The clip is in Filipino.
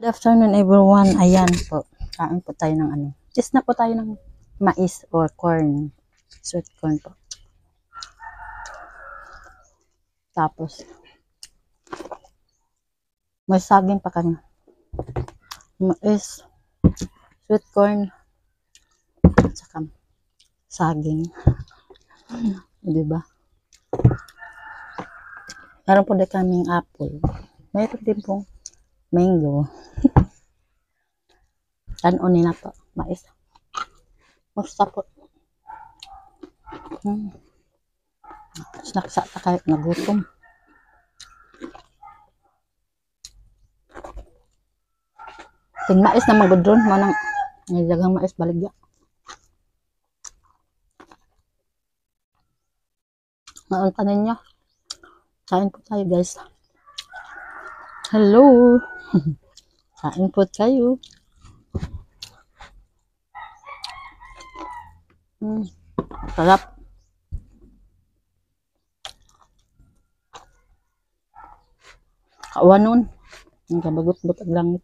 Good afternoon everyone. Ayan po. Kain po tayo ng ano. Is na po tayo ng mais or corn. Sweet corn po. Tapos may saging pa kami. Mais, sweet corn, at saka saging. Diba? Meron po din kaming apple. Meron din pong mango. Tanon na po. Mais. Musta po. Snack sa kayo nagutom. Ting mais na magudron. Manang nilagang mais baligya. Ngayon pa ninyo. Kain po tayo guys. Hello. Kain po tayo. Sarap. Kawan nun. Ang kabagot-but ang langit.